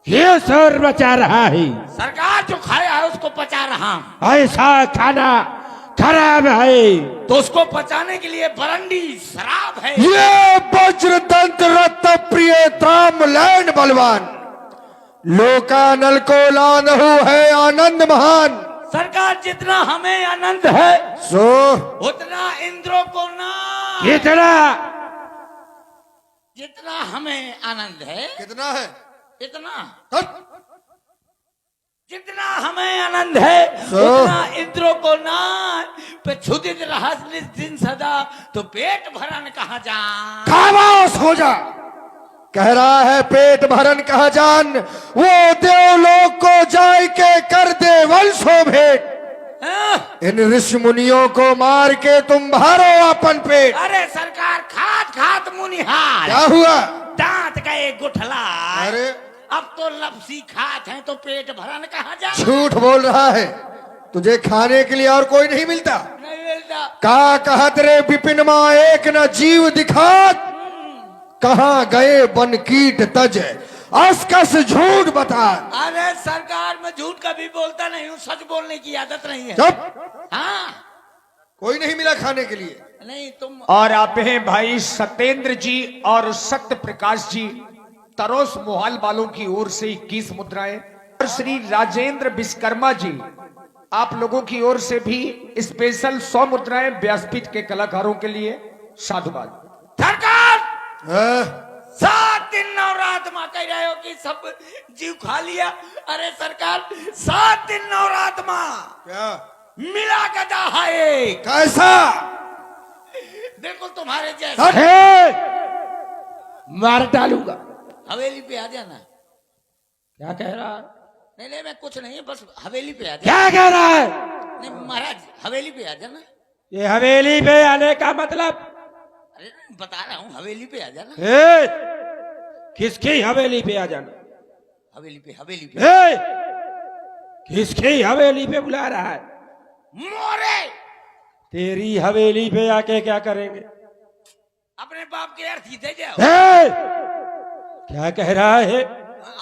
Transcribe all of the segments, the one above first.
ये सर बचा रहा है। सरकार जो खाया है उसको पचा रहा हूं। ऐसा खाना खराब है तो उसको पचाने के लिए बरंडी शराब है। ये वज्रदंत रत्न प्रिय ताम्रलैंड बलवान लोकानल को लानहु है आनंद महान। सरकार जितना हमें आनंद है सो उतना इंद्रों को ना। कितना जितना हमें आनंद है कितना है इतना हट। जितना हमें आनंद है उतना इंद्रों को ना। पे छुदित रहस दिन सदा तो पेट भरन कहाँ जा। खामोश हो जा। कह रहा है पेट भरन कहा जान। वो देवलोक को जाय के कर दे वंशो भेंट। इन ऋषि मुनियों को मार के तुम भरो अपन पेट। अरे सरकार खात खात मुनिहार क्या हुआ? दांत गए गुठला। अरे अब तो लपसी खात है तो पेट भरन कहाँ जा। झूठ बोल रहा है। तुझे खाने के लिए और कोई नहीं मिलता। नहीं मिलता। का कहत रे विपिन माँ एक न जीव दिखात। कहाँ गए बन कीट तज अस्कस झूठ बता। अरे सरकार मैं झूठ कभी बोलता नहीं हूँ। सच बोलने की आदत नहीं है। चुप। हाँ कोई नहीं मिला खाने के लिए। नहीं तुम। और आप हैं भाई सत्येंद्र जी और सत्य प्रकाश जी तरोस मोहाल वालों की ओर से 21 मुद्राएं और श्री राजेंद्र विश्वकर्मा जी आप लोगों की ओर से भी स्पेशल 100 मुद्राएं व्यासपीठ के कलाकारों के लिए साधुवाद। सरकार हाँ? 7 दिन नवरात माँ कह रहे हो कि सब जीव खा लिया। अरे सरकार 7 दिन नवरात माँ क्या मिला गदा है। कैसा? बिल्कुल तुम्हारे जैसा। मार डालूंगा। हवेली पे आ जाना। क्या कह रहा है? नहीं नहीं मैं कुछ नहीं बस हवेली पे आ जाना। क्या कह रहा है? नहीं महाराज हवेली पे आ जाना। ये हवेली पे आने का मतलब? अरे बता रहा हूँ हवेली पे आ जाना। किसकी हवेली पे आ जाना? हवेली पे किसकी हवेली पे बुला रहा है? मोरे तेरी हवेली पे आके क्या करेंगे? अपने बाप के अर्थी दे जाओ। क्या कह रहा है?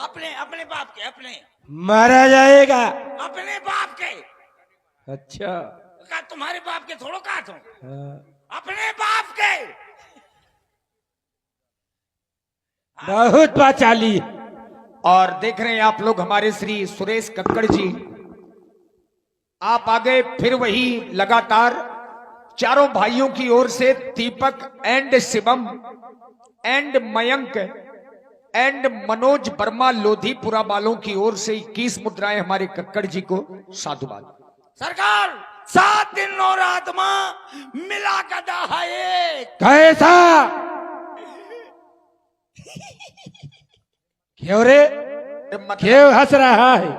अपने अपने बाप के अपने मारा जाएगा। अपने बाप के। अच्छा का तुम्हारे बाप के थोड़ो का तुम। हाँ। अपने बाप के। बहुत बाचाली। और देख रहे हैं आप लोग हमारे श्री सुरेश कक्कड़ जी आप आगे फिर वही लगातार चारों भाइयों की ओर से Deepak and Shivam and Mayank and Manoj Verma Lodhipura वालों की ओर से 21 मुद्राएं हमारे कक्कड़ जी को साधुवाद। सरकार 7 दिन नवरात माँ मिला गदा है। कैसा? क्यों रे? क्यों हंस रहा है?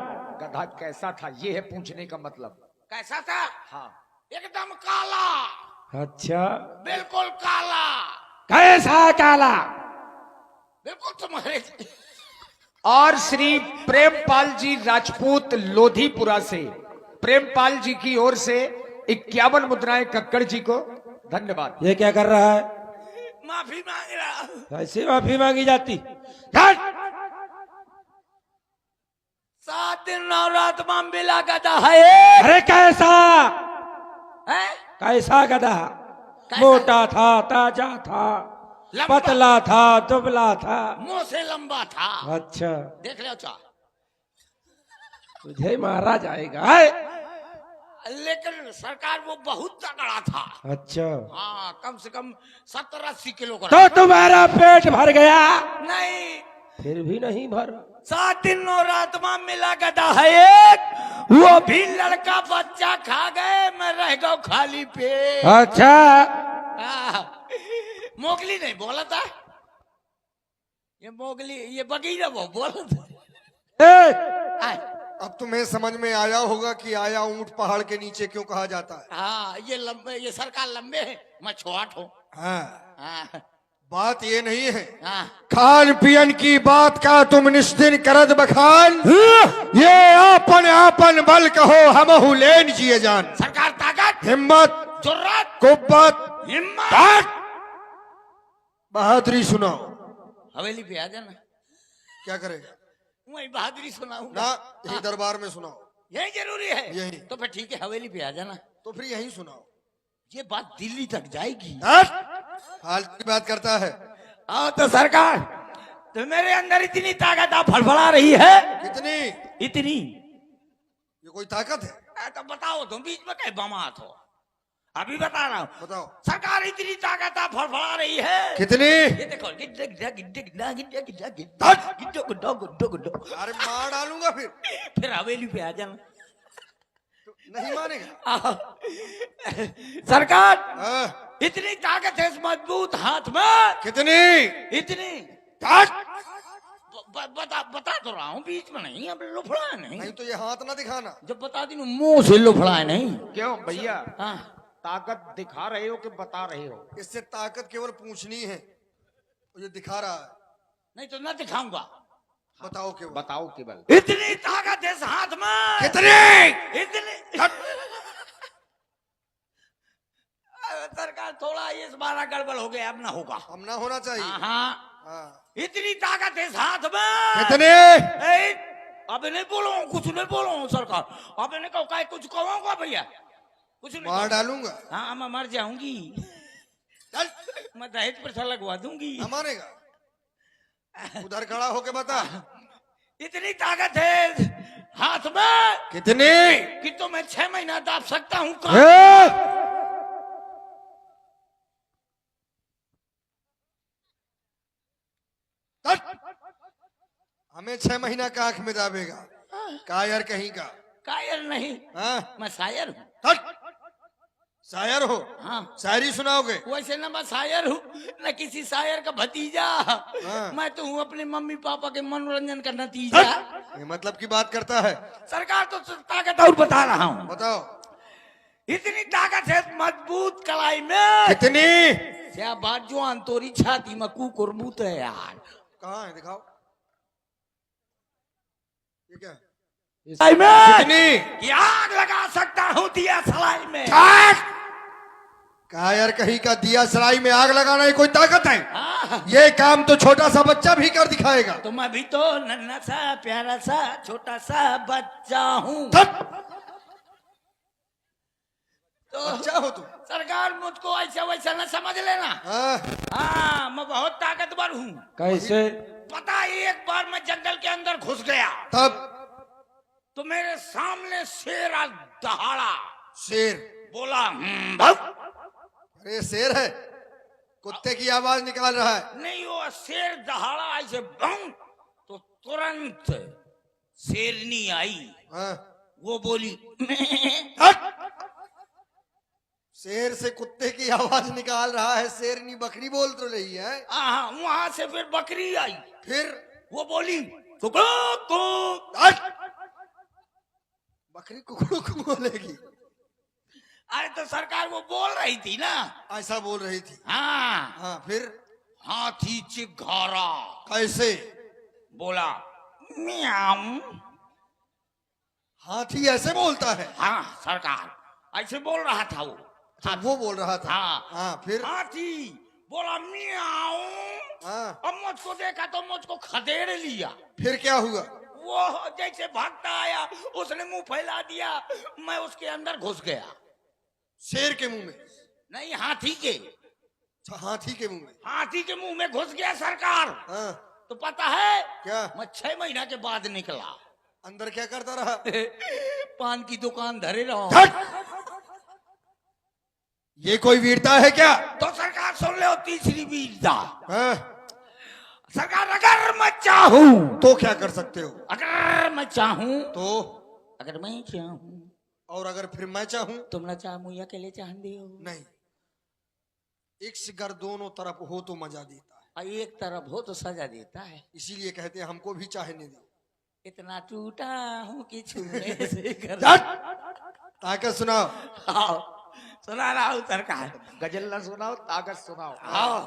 गधा कैसा था ये है पूछने का मतलब। कैसा था? हाँ एकदम काला। अच्छा बिल्कुल काला। कैसा काला? बिल्कुल तुम्हारे। और श्री प्रेमपाल जी राजपूत लोधीपुरा से प्रेमपाल जी की ओर से 51 मुद्राएं कक्कड़ जी को धन्यवाद। ये क्या कर रहा है? माफी मांग रहा। कैसे माफी मांगी जाती? 7 दिन नवरात माँ मिला गदा है। अरे कैसा? हैं? कैसा गधा? कैसा? मोटा था, ताजा था, लंबा। पतला था, दुबला था। मुंह से लंबा था। अच्छा देख लो चा। तुझे मारा जाएगा है? लेकिन सरकार वो बहुत तगड़ा था। अच्छा हाँ कम से कम 70-80 किलो का। तो तुम्हारा पेट भर गया? नहीं फिर भी नहीं भरा। 7 दिन नवरात माँ मिला गदा है एक। वो भी लड़का बच्चा खा गए मैं रह गया खाली पेट। अच्छा मोगली नहीं बोला था। ये मोगली ये बगीरा वो बोला था। आए। अब तुम्हें समझ में आया होगा कि आया ऊंट पहाड़ के नीचे क्यों कहा जाता है। हाँ ये लंबे ये सरकार लंबे है मैं छोट हूँ। हाँ हाँ बात ये नहीं है, हाँ खान पियन की बात का तुम निस्दिन करद बखान, ये आपन आपन बल कहो हमहु लेन जिए जान। सरकार ताकत हिम्मत, जुर्रत कुव्वत, हिम्मत बहादुरी सुनाओ। हवेली पे आ जाना, क्या करेगा? वही बहादुरी सुनाऊंगा ना यही दरबार में सुनाओ। यही जरूरी है। यही। तो फिर ठीक है, हवेली पे आ जाना। तो फिर यही सुनाओ। ये बात दिल्ली तक जाएगी। फालतू की बात करता है। आओ तो सरकार, तो मेरे अंदर इतनी ताकत आप फड़फड़ा रही है। कितनी? इतनी। ये कोई ताकत है? तो बताओ, तुम बीच में कहीं बमात हो। अभी बता रहा हूँ। बताओ। सरकार इतनी ताकत आप फड़फड़ा रही है। कितनी? ये देखो, गिड्डा गिड्डा गिड्डा गिड्डा गिड्डा गिड्डा गिड्डा गिड्डा गुड्डा गुड्डा गुड्डा। अरे मार डालूंगा फिर। फिर हवेली पे आ जाना। नहीं मानेगा। सरकार हाँ। इतनी ताकत है इस मजबूत हाथ में। कितनी? इतनी। बता तो रहा हूँ, बीच में नहीं, अब लुफड़ा नहीं। नहीं तो ये हाथ ना दिखाना। जब बता दी मुंह से लुफड़ा है नहीं। क्यों भैया, हाँ ताकत दिखा रहे हो कि बता रहे हो? इससे ताकत केवल पूछनी है, ये दिखा रहा है। नहीं तो ना दिखाऊंगा। बताओ केवल। बताओ केवल। इतनी ताकत है इस हाथ में। कितनी? इतनी। सरकार थोड़ा ये बारा गड़बड़ हो गया, अब ना होगा। हम ना होना चाहिए। हाँ हाँ। इतनी ताकत है इस हाथ में। कितनी? अब नहीं बोलो, कुछ नहीं बोलो सरकार। अब नहीं कहो, काय कुछ कहूंगा भैया, कुछ नहीं मार डालूंगा। हाँ मैं मर जाऊंगी। चल। मैं दहेज पर लगवा दूंगी। ना मानेगा। उधर खड़ा होके बता। इतनी ताकत है हाथ में। कितनी? कि तो मैं 6 महीना दाब सकता हूँ। हमें 6 महीना का आंख में दाबेगा? कायर कहीं का। कायर नहीं, हाँ? मैं शायर हूँ। शायर हो? हाँ शायरी सुनाओगे? वैसे न मैं शायर हूँ न किसी शायर का भतीजा। हाँ। मैं तो हूँ अपने मम्मी पापा के मनोरंजन का नतीजा। ये मतलब की बात करता है। सरकार तो ताकत और बता रहा हूँ। बताओ। इतनी ताकत है मजबूत कलाई में। कितनी? क्या बात जो अंतोरी छाती में कुकुरबूत है यार। कहाँ है? दिखाओ। ये क्या है? कितनी? कि आग लगा सकता हूँ दिया सलाई में। कायर कहीं का दिया सराय में आग लगाना ही कोई ताकत है? हाँ। ये काम तो छोटा सा बच्चा भी कर दिखाएगा। तो मैं भी तो नन्हा सा प्यारा सा छोटा सा बच्चा हूँ। तो बच्चा हो तुम? सरकार मुझको ऐसा वैसा न समझ लेना। हाँ। हाँ मैं बहुत ताकतवर हूँ। कैसे? पता है, एक बार मैं जंगल के अंदर घुस गया तब? तो मेरे सामने शेर आ दहाड़ा। शेर? बोला भग। अरे शेर है, कुत्ते की आवाज निकाल रहा है। नहीं, वो शेर दहाड़ा ऐसे बम, तो तुरंत शेरनी आई। हाँ। वो बोली शेर से कुत्ते की आवाज निकाल रहा है, शेरनी बकरी बोल तो रही है। हाँ, वहां से फिर बकरी आई। फिर वो बोली कुकड़ू। बकरी कुकड़ू को बोलेगी? अरे तो सरकार वो बोल रही थी ना। ऐसा बोल रही थी? हाँ। हाँ। फिर? हाथी चिघारा। कैसे? बोला म्याऊं। हाथी ऐसे बोलता है? हाँ सरकार, ऐसे बोल रहा था वो। अच्छा, वो बोल रहा था। हाँ। हाँ। फिर? हाथी बोला म्याऊं। हाँ। अब मुझको देखा तो मुझको खदेड़ लिया। फिर क्या हुआ? वो जैसे भागता आया, उसने मुंह फैला दिया, मैं उसके अंदर घुस गया। शेर के मुंह में? नहीं, हाथी के। अच्छा, हाथी के मुंह में? हाथी के मुंह में घुस गया सरकार। हाँ। तो पता है क्या? मैं 6 महीना के बाद निकला। अंदर क्या करता रहा? पान की दुकान धरे रहा। ये कोई वीरता है क्या? तो सरकार सुन लो तीसरी वीरता। हाँ। सरकार, अगर मैं चाहूं तो क्या कर सकते हो? अगर मैं चाहूं तो? अगर मैं चाहूं और अगर फिर मैं चाहूं? तुम ना चाहूं या अकेले चाहते हो? नहीं, एक सिगर दोनों तरफ हो तो मजा देता है। और एक तरफ हो तो सजा देता है। इसीलिए कहते हैं हमको भी चाहने दो। इतना टूटा हूं कि छूने से कर। ताकत सुनाओ। आओ, सुना रहा हूं सरकार। गजल न सुनाओ, ताकत सुनाओ। आओ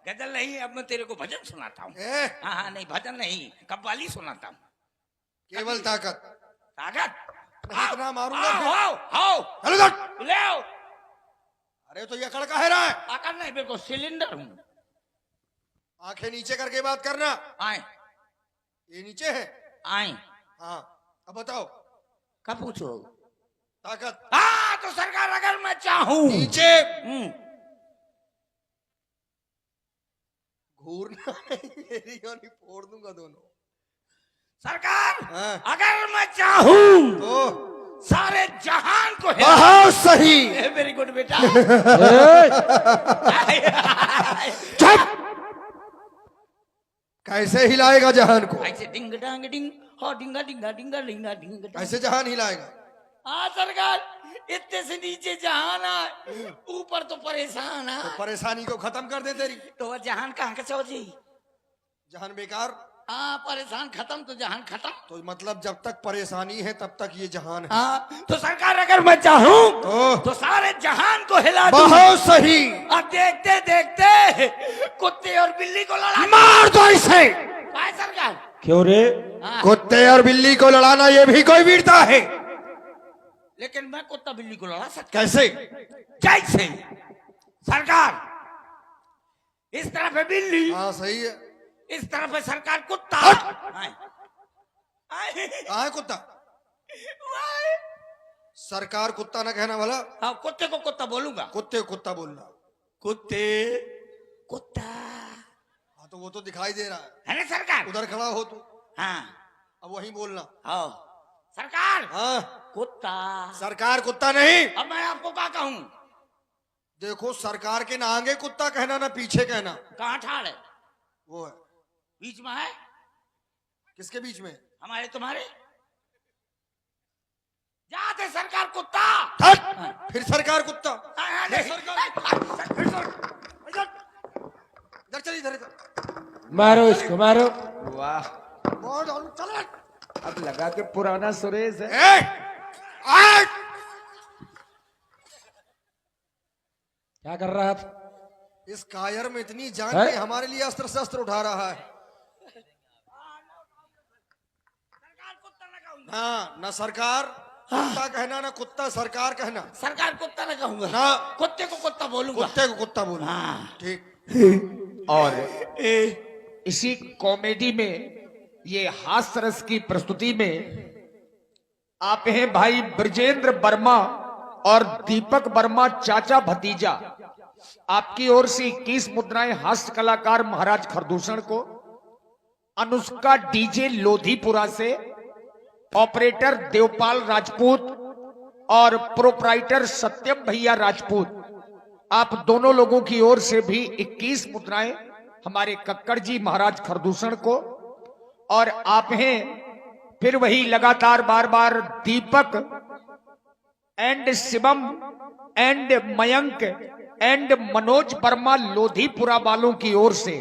गजल नहीं, अब मैं तेरे को भजन सुनाता हूँ। ए, हाँ हाँ, नहीं भजन नहीं, कव्वाली सुनाता हूँ। केवल ताकत। ताकत इतना मारूंगा आओ फिर। आओ आओ हेलो सर। ले आओ। अरे तो ये अकड़ का है रहा है। आकर नहीं, बिल्कुल सिलेंडर हूँ। आंखें नीचे करके बात करना। आए ये नीचे है। आए, हाँ अब बताओ। कब पूछो? ताकत हाँ तो सरकार अगर मैं चाहूँ नीचे हम्म, घूरना नहीं, मेरी योनी फोड़ दूंगा दोनों। सरकार हाँ। अगर मैं चाहूँ तो सारे जहान को बहुत सही। वेरी गुड बेटा। चुप। कैसे हिलाएगा जहान को? ऐसे डिंग डांग डिंग हो डिंगा डिंगा डिंगा डिंगा डिंग डांग। कैसे जहान हिलाएगा? हाँ सरकार, इतने से नीचे जहान आए, ऊपर तो परेशान है। तो परेशानी को खत्म कर दे तेरी। तो वह जहान कहाँ का सो जी? जहान बेकार। हाँ परेशान खत्म तो जहान खत्म। तो मतलब जब तक परेशानी है तब तक ये जहान है। हाँ तो सरकार अगर मैं चाहूँ तो तो सारे जहान को हिला दूं। बहुत सही। और देखते देखते कुत्ते और बिल्ली को लड़ा मार दो इसे। पाए सरकार। क्यों रे? हाँ, कुत्ते और बिल्ली को लड़ाना ये भी कोई वीरता है। लेकिन मैं कुत्ता बिल्ली को लड़ा सकता। कैसे? जैसे सरकार इस तरफ है बिल्ली, हाँ सही है। इस तरफ है सरकार कुत्ता। हट! आए, आए, कहाँ है कुत्ता? आए। सरकार कुत्ता ना कहना भला। हाँ कुत्ते को कुत्ता बोलूंगा। कुत्ते को कुत्ता बोलना। कुत्ते कुत्ता हाँ तो वो तो दिखाई दे रहा है। है ना सरकार? उधर खड़ा हो तू, हाँ अब वहीं बोलना। आओ सरकार हाँ कुत्ता। सरकार कुत्ता नहीं। अब मैं आपको क्या कहूँ? देखो सरकार के ना आगे कुत्ता कहना ना पीछे कहना। कहाँ ठाड़ है? वो है बीच में है। किसके बीच में? हमारे तुम्हारे। जाते सरकार कुत्ता। हट! फिर सरकार कुत्ता। हाँ, फिर नहीं। सरकार इधर चल इधर इधर। मारो इसको मारो। वाह, मार डालो, चल हट। अब लगा के पुराना सुरेश है। ए! हट! क्या कर रहा था? इस कायर में इतनी जान है? के हमारे लिए अस्त्र शस्त्र उठा रहा है। सरकार कुत्ता ना कहूंगा। हाँ ना सरकार कुत्ता कहना ना कुत्ता सरकार कहना। सरकार कुत्ता ना कहूंगा ना कुत्ते को कुत्ता बोलूंगा। कुत्ते को कुत्ता बोलना। हाँ। ठीक। और इसी कॉमेडी में, ये हास्य रस की प्रस्तुति में आप हैं भाई ब्रजेंद्र वर्मा और दीपक वर्मा, चाचा भतीजा। आपकी ओर से 21 मुद्राएं हास्य कलाकार महाराज खरदूषण को, अनुष्का डीजे लोधीपुरा से, ऑपरेटर देवपाल राजपूत और प्रोप्राइटर सत्यम भैया राजपूत। आप दोनों लोगों की ओर से भी 21 मुद्राएं हमारे कक्कड़ जी महाराज खरदूषण को। और आप हैं फिर वही लगातार बार बार Deepak and Shivam and Mayank and Manoj Verma Lodhipura वालों की ओर से